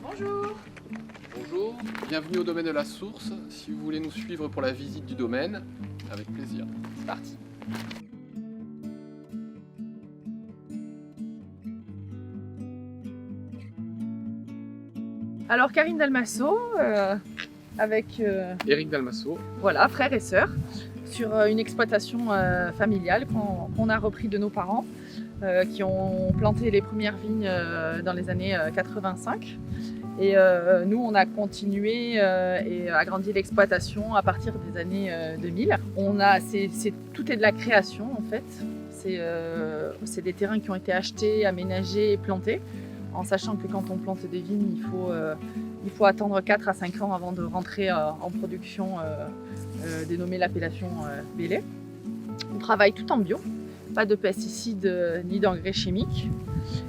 Bonjour. Bonjour, bienvenue au domaine de la Source. Si vous voulez nous suivre pour la visite du domaine, avec plaisir. C'est parti. Alors Karine Dalmasso, avec Éric Dalmasso. voilà, frères et sœurs, sur une exploitation familiale qu'on a repris de nos parents, qui ont planté les premières vignes dans les années 85. Et nous, on a continué et agrandi l'exploitation à partir des années 2000. Tout est de la création en fait. C'est des terrains qui ont été achetés, aménagés et plantés, en sachant que quand on plante des vignes, il faut attendre 4 à 5 ans avant de rentrer en production dénommée l'appellation Bélé. On travaille tout en bio, pas de pesticides ni d'engrais chimiques.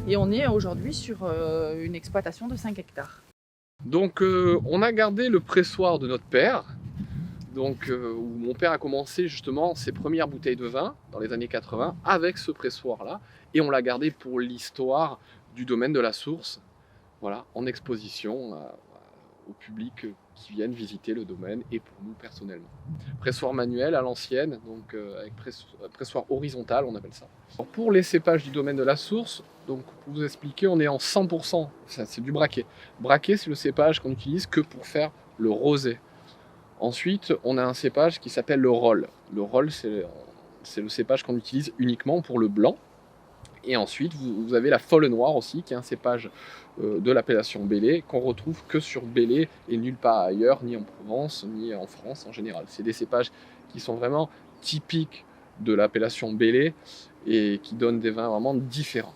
Et on est aujourd'hui sur une exploitation de 5 hectares. Donc on a gardé le pressoir de notre père, donc, où mon père a commencé justement ses premières bouteilles de vin dans les années 80 avec ce pressoir-là. Et on l'a gardé pour l'histoire du domaine de la Source, voilà, en exposition au public qui viennent visiter le domaine et pour nous personnellement. Pressoir manuel à l'ancienne, donc avec pressoir horizontal on appelle ça. Alors, pour les cépages du domaine de la Source, donc pour vous expliquer, on est en 100%, c'est du braquet. Braquet, c'est le cépage qu'on utilise que pour faire le rosé. Ensuite, on a un cépage qui s'appelle le roll. Le roll, c'est le cépage qu'on utilise uniquement pour le blanc. Et ensuite, vous avez la folle noire aussi, qui est un cépage de l'appellation Bélé, qu'on retrouve que sur Bélé et nulle part ailleurs, ni en Provence, ni en France en général. C'est des cépages qui sont vraiment typiques de l'appellation Bélé et qui donnent des vins vraiment différents.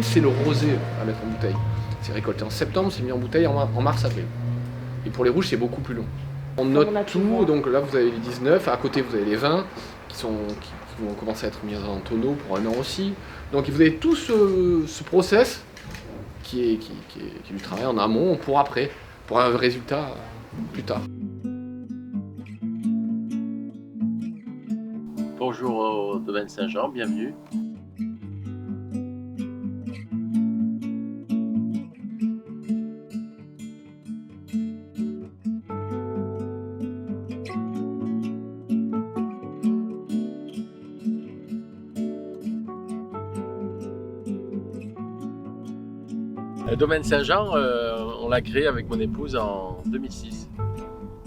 C'est le rosé à mettre en bouteille. C'est récolté en septembre, c'est mis en bouteille en mars-avril. Et pour les rouges, c'est beaucoup plus long. On note tout, donc là vous avez les 19, à côté vous avez les 20 qui vont commencer à être mis en tonneau pour un an aussi. Donc vous avez tout ce process qui est du travail en amont pour après, pour un résultat plus tard. Bonjour au domaine Saint-Jean, bienvenue. Le domaine Saint-Jean, on l'a créé avec mon épouse en 2006.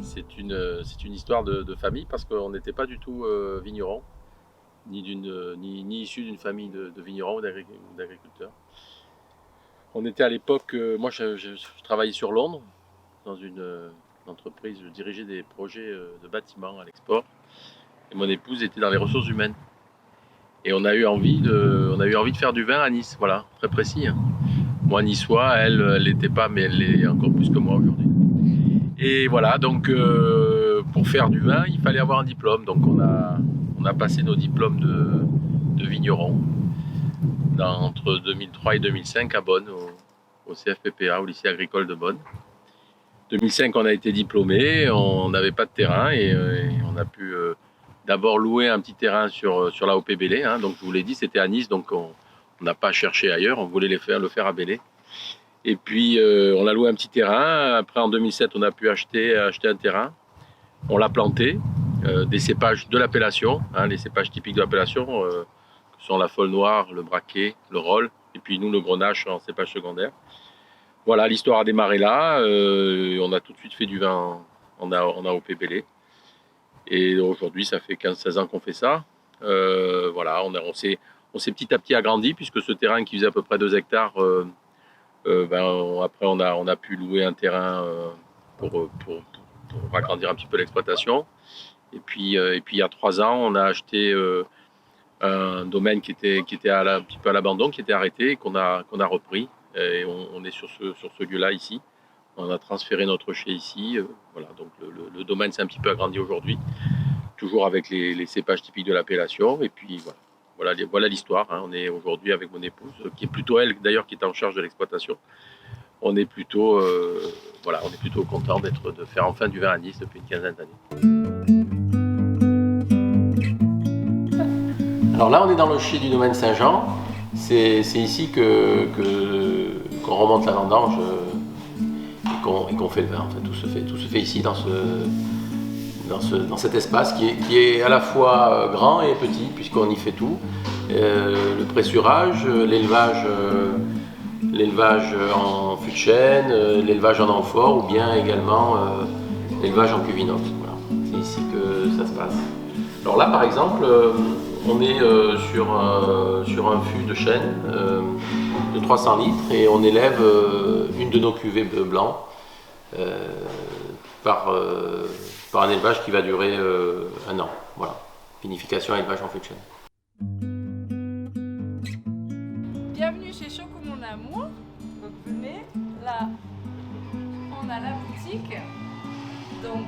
C'est une histoire de famille parce qu'on n'était pas du tout vignerons, ni issus d'une famille de vignerons ou d'agriculteurs. On était à l'époque, moi je travaillais sur Londres dans une entreprise, je dirigeais des projets de bâtiments à l'export et mon épouse était dans les ressources humaines. Et on a eu envie de faire du vin à Nice, voilà, très précis. Hein. Moi, niçois, elle l'était pas, mais elle l'est encore plus que moi aujourd'hui. Et voilà, donc pour faire du vin, il fallait avoir un diplôme. Donc on a passé nos diplômes de vigneron entre 2003 et 2005 à Bonn, au CFPPA, au lycée agricole de Bonn. 2005, on a été diplômé, on n'avait pas de terrain et on a pu d'abord louer un petit terrain sur la OP Bélé. Hein. Donc je vous l'ai dit, c'était à Nice, donc on n'a pas cherché ailleurs, on voulait le faire à Bélé. Et puis on a loué un petit terrain. Après en 2007, on a pu acheter un terrain. On l'a planté, des cépages de l'appellation, hein, les cépages typiques de l'appellation, que sont la folle noire, le braquet, le roll, et puis nous le grenache en cépage secondaire. Voilà, l'histoire a démarré là. On a tout de suite fait du vin en AOP Bélé. Et aujourd'hui, ça fait 15-16 ans qu'on fait ça. Voilà, on s'est petit à petit agrandi, puisque ce terrain qui faisait à peu près 2 hectares, après on a pu louer un terrain pour agrandir un petit peu l'exploitation. Et puis il y a 3 ans, on a acheté un domaine qui était un petit peu à l'abandon, qui était arrêté, et qu'on a repris. Et on est sur ce lieu-là ici. On a transféré notre chai ici. Voilà, donc le domaine s'est un petit peu agrandi aujourd'hui, toujours avec les cépages typiques de l'appellation. Et puis voilà l'histoire. Hein. On est aujourd'hui avec mon épouse, qui est plutôt elle d'ailleurs qui est en charge de l'exploitation. on est plutôt, voilà, on est plutôt content de faire enfin du vin à Nice depuis une quinzaine d'années. Alors là, on est dans le chai du domaine Saint-Jean. C'est ici qu'on remonte la vendange et qu'on fait le vin. En fait, tout se fait ici dans cet espace qui est à la fois grand et petit puisqu'on y fait tout. Le pressurage, l'élevage en fût de chêne, l'élevage en amphore ou bien également l'élevage en cuve inox. Voilà. C'est ici que ça se passe. Alors là, par exemple, on est sur un fût de chêne de 300 litres et on élève une de nos cuvées blancs par un élevage qui va durer 1 an. Voilà. Vinification et élevage en fût de chêne. Bienvenue chez Choco Mon Amour. Donc venez, là on a la boutique. Donc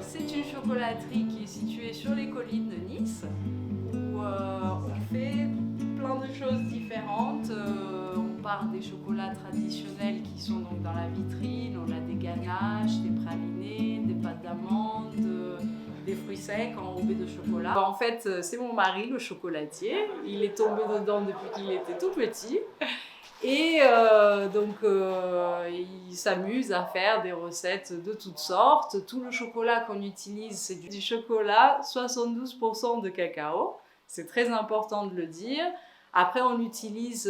c'est une chocolaterie qui est située sur les collines de Nice où on fait plein de choses différentes. On part des chocolats traditionnels qui sont donc dans la vitrine. On a des ganaches, des pralinés, des pâtes d'amande, des fruits secs enrobés de chocolat. En fait, c'est mon mari, le chocolatier. Il est tombé dedans depuis qu'il était tout petit. Et il s'amuse à faire des recettes de toutes sortes. Tout le chocolat qu'on utilise, c'est du chocolat 72% de cacao. C'est très important de le dire. Après, on utilise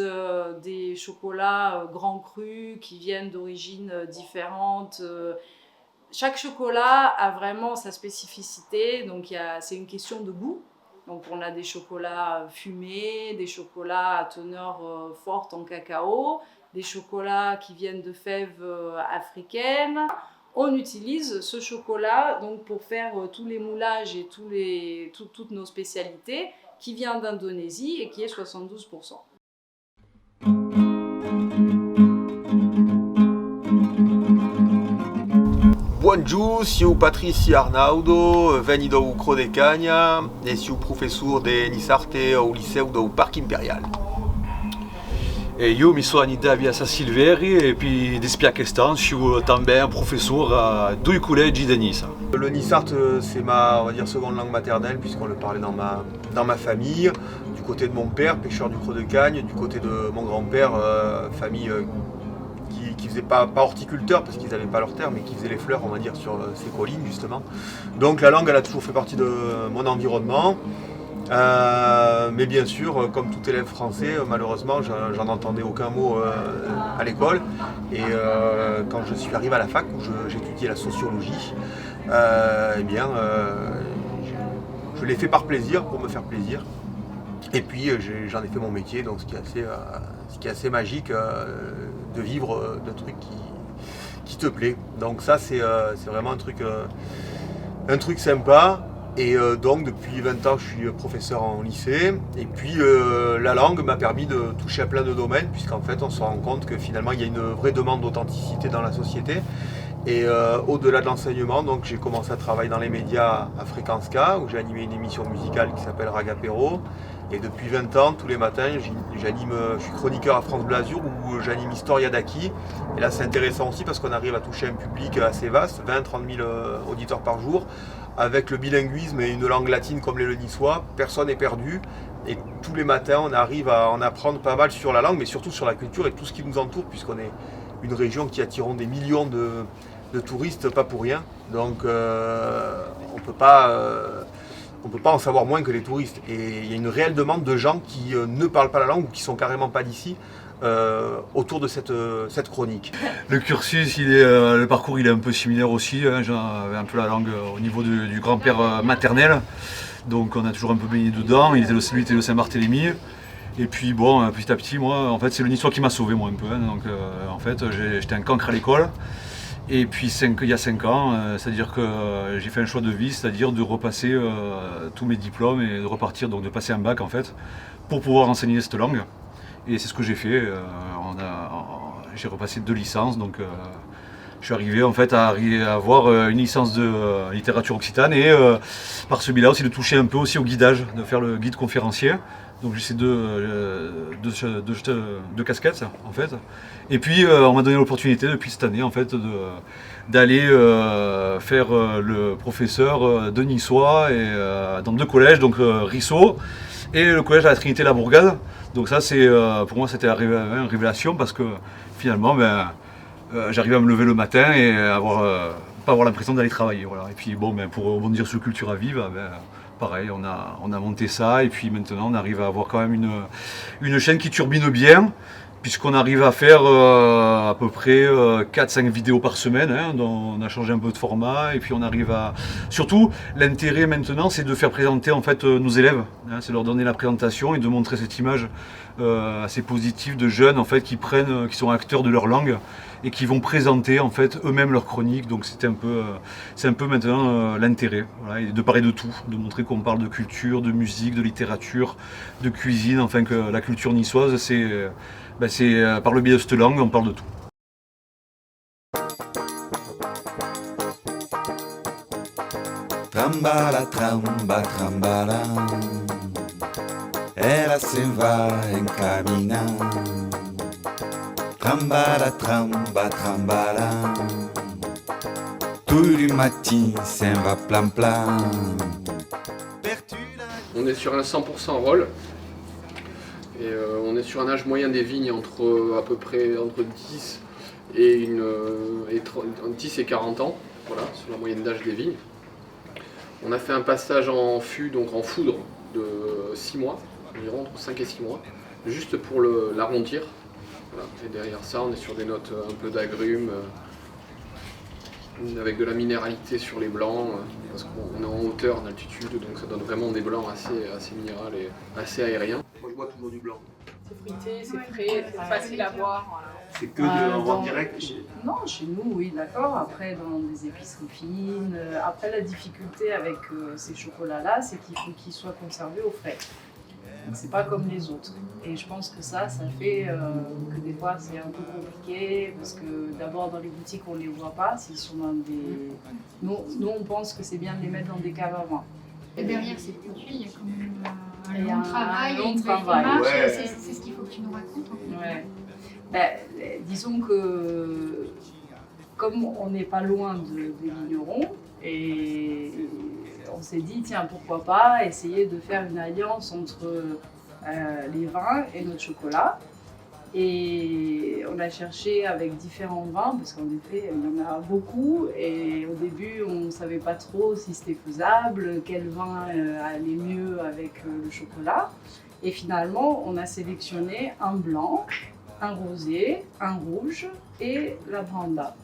des chocolats grands crus qui viennent d'origines différentes. Chaque chocolat a vraiment sa spécificité, donc c'est une question de goût. Donc on a des chocolats fumés, des chocolats à teneur forte en cacao, des chocolats qui viennent de fèves africaines. On utilise ce chocolat donc, pour faire tous les moulages et toutes nos spécialités qui vient d'Indonésie et qui est 72%. Bonjour, sou Patrici Arnaudo, venido do Crodecagna e sou professor de Nisarte ao Liceu do Parque Imperial. E io mi sono Davide Silveri e puis d'Espiaquestan, je suis também professeur à 2 collèges de Nice. Le Nisarte, c'est ma, on va dire, seconde langue maternelle puisqu'on le parlait dans ma famille. Du côté de mon père, pêcheur du Crodecagna, du côté de mon grand-père, famille qui faisait pas horticulteur parce qu'ils n'avaient pas leur terre, mais qui faisait les fleurs, on va dire, sur ces collines justement. Donc la langue, elle a toujours fait partie de mon environnement. Mais bien sûr, comme tout élève français, malheureusement, j'en entendais aucun mot à l'école. Et quand je suis arrivé à la fac, où j'étudiais la sociologie, je l'ai fait par plaisir, pour me faire plaisir. Et puis j'en ai fait mon métier, donc ce qui est assez magique de vivre de trucs qui te plaît. Donc ça, c'est vraiment un truc sympa. Et donc depuis 20 ans je suis professeur en lycée et puis la langue m'a permis de toucher à plein de domaines puisqu'en fait on se rend compte que finalement il y a une vraie demande d'authenticité dans la société et au-delà de l'enseignement donc j'ai commencé à travailler dans les médias à Fréquence K où j'ai animé une émission musicale qui s'appelle Ragapéro et depuis 20 ans tous les matins je suis chroniqueur à France Bleu Azur où j'anime Historia d'Aki et là c'est intéressant aussi parce qu'on arrive à toucher un public assez vaste, 20-30 000 auditeurs par jour. Avec le bilinguisme et une langue latine comme l'est le niçois, personne n'est perdu. Et tous les matins, on arrive à en apprendre pas mal sur la langue, mais surtout sur la culture et tout ce qui nous entoure, puisqu'on est une région qui attire des millions de touristes, pas pour rien. Donc on peut pas en savoir moins que les touristes. Et il y a une réelle demande de gens qui ne parlent pas la langue ou qui sont carrément pas d'ici. Autour de cette chronique. Le cursus, le parcours il est un peu similaire aussi, hein. J'avais un peu la langue au niveau du grand-père maternel, donc on a toujours un peu baigné dedans, il était le Saint-Barthélemy. Et puis bon, petit à petit, moi, en fait c'est le niçois qui m'a sauvé moi un peu, hein. Donc en fait j'étais un cancre à l'école. Et puis il y a 5 ans, c'est-à-dire que j'ai fait un choix de vie, c'est-à-dire de repasser tous mes diplômes et de repartir, donc de passer un bac en fait, pour pouvoir enseigner cette langue. Et c'est ce que j'ai fait. J'ai repassé 2 licences, donc Je suis arrivé en fait à avoir une licence de littérature occitane et par ce biais-là aussi de toucher un peu aussi au guidage, de faire le guide conférencier. Donc j'ai ces deux casquettes en fait. Et puis on m'a donné l'opportunité depuis cette année en fait d'aller faire le professeur de niçois et, dans 2 collèges, donc Risseau et le collège à la Trinité La Bourgade. Donc ça c'est pour moi c'était une révélation parce que finalement j'arrivais à me lever le matin et pas avoir l'impression d'aller travailler. Voilà. Et puis bon, pour rebondir sur Cultura Vive, pareil, on a monté ça et puis maintenant on arrive à avoir quand même une chaîne qui turbine bien, puisqu'on arrive à faire à peu près 4-5 vidéos par semaine, hein, dont on a changé un peu de format et puis on arrive à... Surtout, l'intérêt maintenant c'est de faire présenter en fait nos élèves, hein, c'est leur donner la présentation et de montrer cette image assez positive de jeunes en fait qui sont acteurs de leur langue et qui vont présenter en fait eux-mêmes leur chronique. Donc c'est un peu maintenant l'intérêt, voilà, et de parler de tout, de montrer qu'on parle de culture, de musique, de littérature, de cuisine, enfin que la culture niçoise c'est par le biais de cette langue on parle de tout. Trambala, tramba, trambala, ela se va encaminando. Trambala, tramba, trambala, tous les matins s'en va plan plan. On est sur un 100% rôle. Et on est sur un âge moyen des vignes à peu près entre 10 et 10 et 40 ans, voilà, sur la moyenne d'âge des vignes. On a fait un passage en fût, donc en foudre, de 6 mois, environ entre 5 et 6 mois, juste pour l'arrondir. Voilà. Et derrière ça, on est sur des notes un peu d'agrumes, avec de la minéralité sur les blancs, parce qu'on est en hauteur, en altitude, donc ça donne vraiment des blancs assez minéraux et assez aériens. Moi je bois toujours du blanc. C'est fruité, c'est frais, c'est facile à boire. Voilà. C'est que de vente direct. Non, chez nous, oui, d'accord. Après, dans des épiceries fines. Après, la difficulté avec ces chocolats-là, c'est qu'il faut qu'ils soient conservés au frais. C'est pas comme les autres. Et je pense que ça fait que des fois c'est un peu compliqué parce que d'abord dans les boutiques on les voit pas s'ils sont dans des. Nous on pense que c'est bien de les mettre dans des caves à vin. Et derrière ces produits, il y a quand même Il y a un long travail, long une belle travail. démarche, Ouais. c'est ce qu'il faut que tu nous racontes. En fait. Ouais. Ben, disons que comme on n'est pas loin des vignerons et on s'est dit tiens pourquoi pas essayer de faire une alliance entre les vins et notre chocolat. Et on a cherché avec différents vins, parce qu'en effet, il y en a beaucoup. Et au début, on ne savait pas trop si c'était faisable, quel vin allait mieux avec le chocolat. Et finalement, on a sélectionné un blanc, un rosé, un rouge et la branda.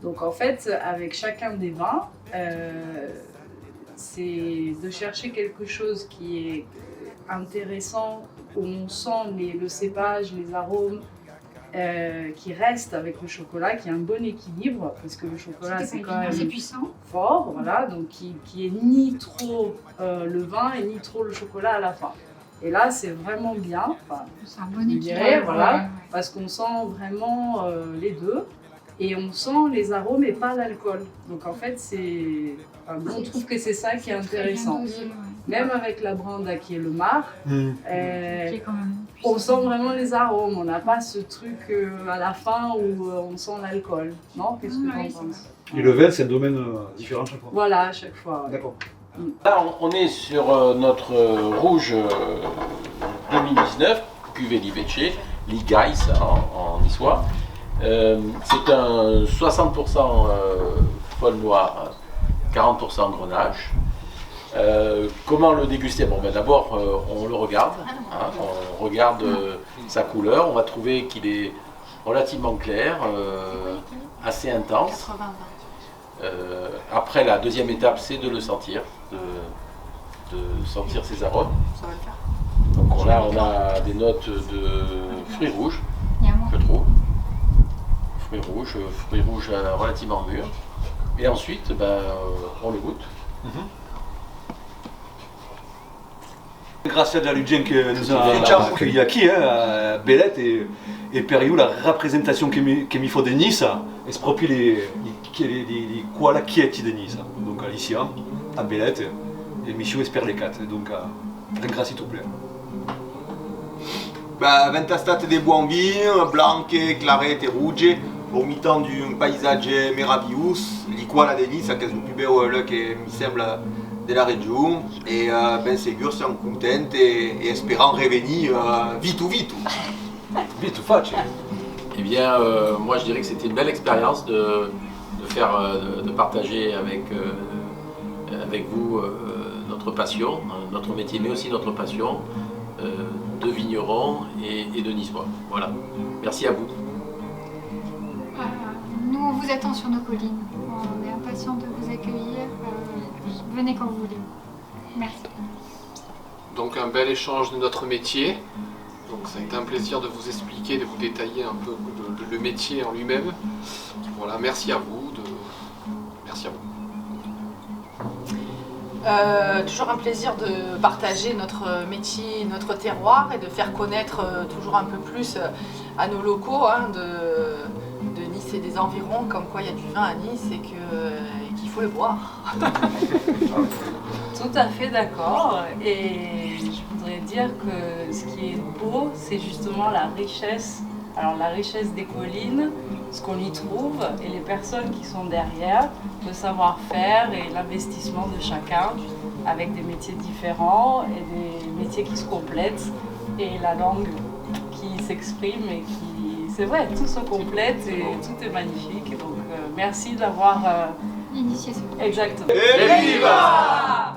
Donc en fait, avec chacun des vins, c'est de chercher quelque chose qui est intéressant, où on sent le cépage, les arômes qui restent avec le chocolat, qui a un bon équilibre, parce que le chocolat c'est quand assez même puissant. fort, voilà, donc qui est ni trop le vin et ni trop le chocolat à la fin. Et là c'est vraiment bien, enfin, C'est un bon je équilibre. dirais, voilà, Ouais. parce qu'on sent vraiment les deux. Et on sent les arômes et pas l'alcool. Donc en fait, on trouve que c'est ça qui est intéressant. Très bien dosé, ouais. Même avec la branda qui est le marc, Qui est quand même on puissant. sent vraiment les arômes. On n'a pas ce truc à la fin où on sent l'alcool. Non? Qu'est-ce que Oui, tu en c'est penses? Et le vin c'est un domaine différent chaque fois. Voilà, à chaque fois. Ouais. D'accord. Là, on est sur notre rouge 2019, cuvée Livecce, Ligais en niçois. C'est un 60% folle noire, 40% grenache. Comment le déguster? Bon, ben d'abord, on le regarde, hein, on regarde sa couleur, on va trouver qu'il est relativement clair, assez intense. 80-20. Après, la deuxième étape, c'est de le sentir, de sentir ses arômes. Ça va le faire. Donc là, on a des notes de fruits rouges, Il y a un je trouve. Fruits rouges relativement mûrs. Et ensuite, on le goûte. Grâce à Daludjen qui nous a accueillis ici, à Belette e per io la rappresentazione che mi fa di Nice è proprio quella chieti di Nice. Donc ici, à Belette, l'émission est per le 4. Donc, grazie tout plaît. Venta state dei buoni vini, blanche, clarette e rouge, au mi-temps d'un paesaggio meraviglioso, di quella di Nice, che è il più bello che mi sembra della regione, et ben sûr, siamo contenti et espérant revenir vite. Vite, facile. Eh bien, moi je dirais que c'était une belle expérience de partager avec vous notre passion, notre métier, mais aussi notre passion de vignerons et de niçois. Voilà. Merci à vous. Nous, on vous attend sur nos collines. On est impatients de vous accueillir. Venez quand vous voulez. Merci. Donc un bel échange de notre métier. Donc ça a été un plaisir de vous expliquer, de vous détailler un peu le métier en lui-même. Voilà, merci à vous. Merci à vous. Toujours un plaisir de partager notre métier, notre terroir et de faire connaître toujours un peu plus à nos locaux de Nice et des environs, comme quoi il y a du vin à Nice et qu'il faut le boire. Tout à fait d'accord. Et je voudrais dire que ce qui est beau, c'est justement la richesse. Alors la richesse des collines, ce qu'on y trouve et les personnes qui sont derrière, le savoir-faire et l'investissement de chacun avec des métiers différents et des métiers qui se complètent et la langue qui s'exprime et qui, c'est vrai, tout se complète et tout est magnifique. Donc merci d'avoir Initié. exactement. Et viva!